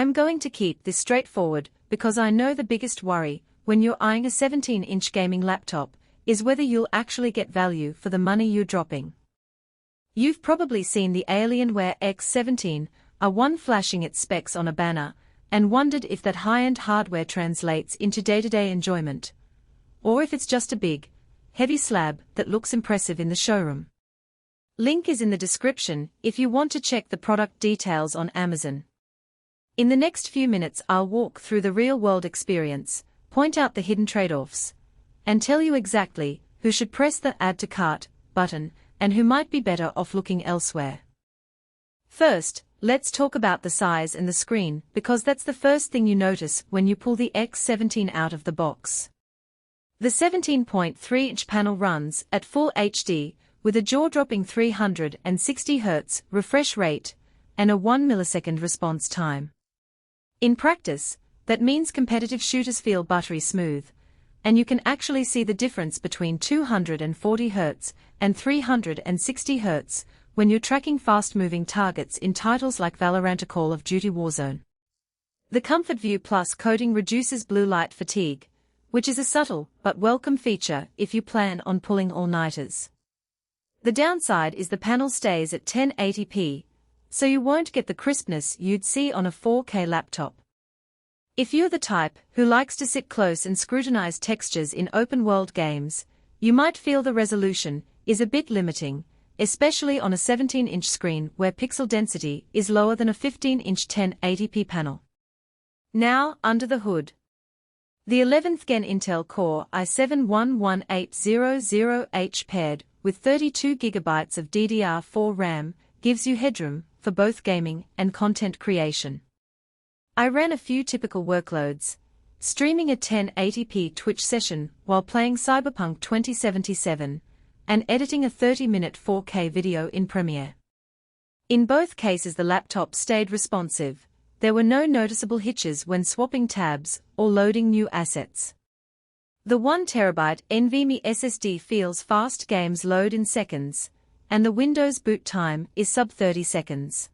I'm going to keep this straightforward because I know the biggest worry when you're eyeing a 17-inch gaming laptop is whether you'll actually get value for the money you're dropping. You've probably seen the Alienware X17, A1 flashing its specs on a banner, and wondered if that high-end hardware translates into day-to-day enjoyment, or if it's just a big, heavy slab that looks impressive in the showroom. Link is in the description if you want to check the product details on Amazon. In the next few minutes I'll walk through the real-world experience, point out the hidden trade-offs, and tell you exactly who should press the Add to Cart button and who might be better off looking elsewhere. First, let's talk about the size and the screen because that's the first thing you notice when you pull the X17 out of the box. The 17.3-inch panel runs at full HD with a jaw-dropping 360 Hz refresh rate and a 1 millisecond response time. In practice, that means competitive shooters feel buttery smooth, and you can actually see the difference between 240 Hz and 360 Hz when you're tracking fast-moving targets in titles like Valorant or Call of Duty Warzone. The Comfort View Plus coating reduces blue light fatigue, which is a subtle but welcome feature if you plan on pulling all-nighters. The downside is the panel stays at 1080p, so you won't get the crispness you'd see on a 4K laptop. If you're the type who likes to sit close and scrutinize textures in open-world games, you might feel the resolution is a bit limiting, especially on a 17-inch screen where pixel density is lower than a 15-inch 1080p panel. Now, under the hood. The 11th Gen Intel Core i7-11800H paired with 32 GB of DDR4 RAM gives you headroom for both gaming and content creation. I ran a few typical workloads, streaming a 1080p Twitch session while playing Cyberpunk 2077, and editing a 30-minute 4K video in Premiere. In both cases the laptop stayed responsive. There were no noticeable hitches when swapping tabs or loading new assets. The 1TB NVMe SSD feels fast, games load in seconds, and the Windows boot time is sub 30 seconds.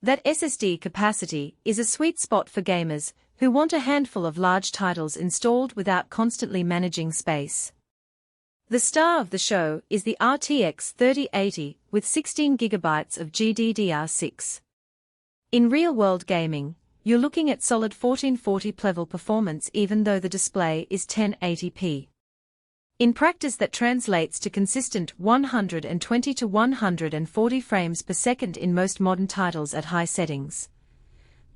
That SSD capacity is a sweet spot for gamers who want a handful of large titles installed without constantly managing space. The star of the show is the RTX 3080 with 16 GB of GDDR6. In real-world gaming, you're looking at solid 1440p level performance even though the display is 1080p. In practice that translates to consistent 120 to 140 frames per second in most modern titles at high settings.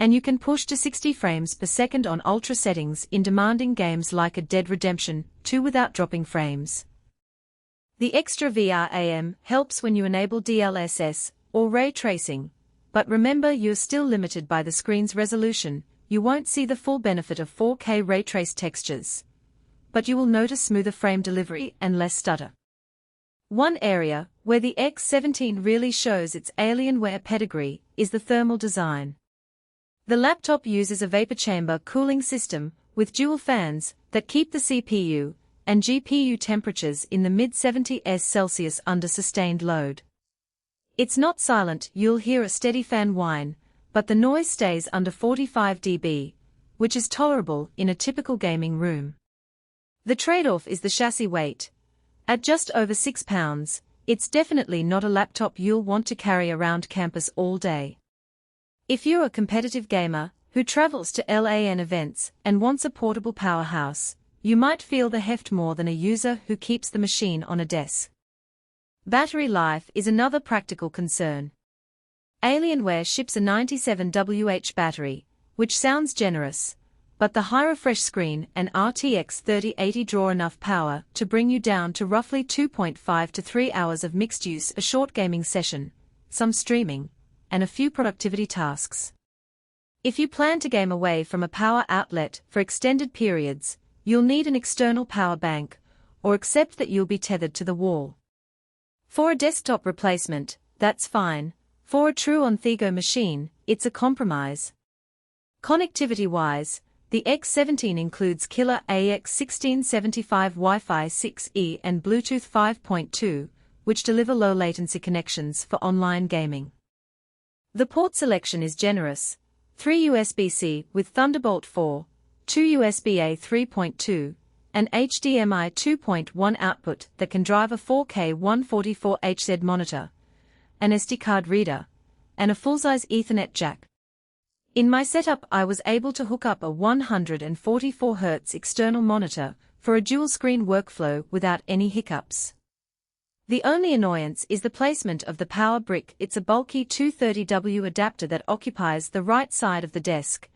And you can push to 60 frames per second on ultra settings in demanding games like Red Dead Redemption 2 without dropping frames. The extra VRAM helps when you enable DLSS or ray tracing, but remember you're still limited by the screen's resolution. You won't see the full benefit of 4K ray trace textures, but you will notice smoother frame delivery and less stutter. One area where the X17 really shows its Alienware pedigree is the thermal design. The laptop uses a vapor chamber cooling system with dual fans that keep the CPU and GPU temperatures in the mid-70s Celsius under sustained load. It's not silent, you'll hear a steady fan whine, but the noise stays under 45 dB, which is tolerable in a typical gaming room. The trade-off is the chassis weight. At just over 6 pounds, it's definitely not a laptop you'll want to carry around campus all day. If you're a competitive gamer who travels to LAN events and wants a portable powerhouse, you might feel the heft more than a user who keeps the machine on a desk. Battery life is another practical concern. Alienware ships a 97Wh battery, which sounds generous, but the high refresh screen and RTX 3080 draw enough power to bring you down to roughly 2.5 to 3 hours of mixed use, a short gaming session, some streaming, and a few productivity tasks. If you plan to game away from a power outlet for extended periods, you'll need an external power bank, or accept that you'll be tethered to the wall. For a desktop replacement, that's fine. For a true on-the-go machine, it's a compromise. Connectivity-wise, the X17 includes killer AX1675 Wi-Fi 6E and Bluetooth 5.2, which deliver low-latency connections for online gaming. The port selection is generous, 3 USB-C with Thunderbolt 4, 2 USB-A 3.2, and HDMI 2.1 output that can drive a 4K 144Hz monitor, an SD card reader, and a full-size Ethernet jack. In my setup, I was able to hook up a 144Hz external monitor for a dual-screen workflow without any hiccups. The only annoyance is the placement of the power brick. It's a bulky 230W adapter that occupies the right side of the desk,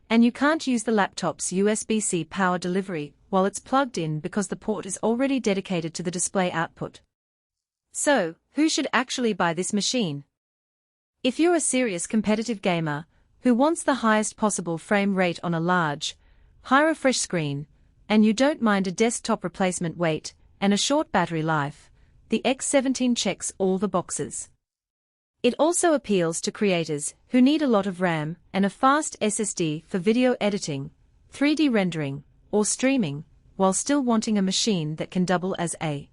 and you can't use the laptop's USB-C power delivery while it's plugged in because the port is already dedicated to the display output. So, who should actually buy this machine? If you're a serious competitive gamer who wants the highest possible frame rate on a large, high-refresh screen, and you don't mind a desktop replacement weight and a short battery life, the X17 checks all the boxes. It also appeals to creators who need a lot of RAM and a fast SSD for video editing, 3D rendering, or streaming, while still wanting a machine that can double as a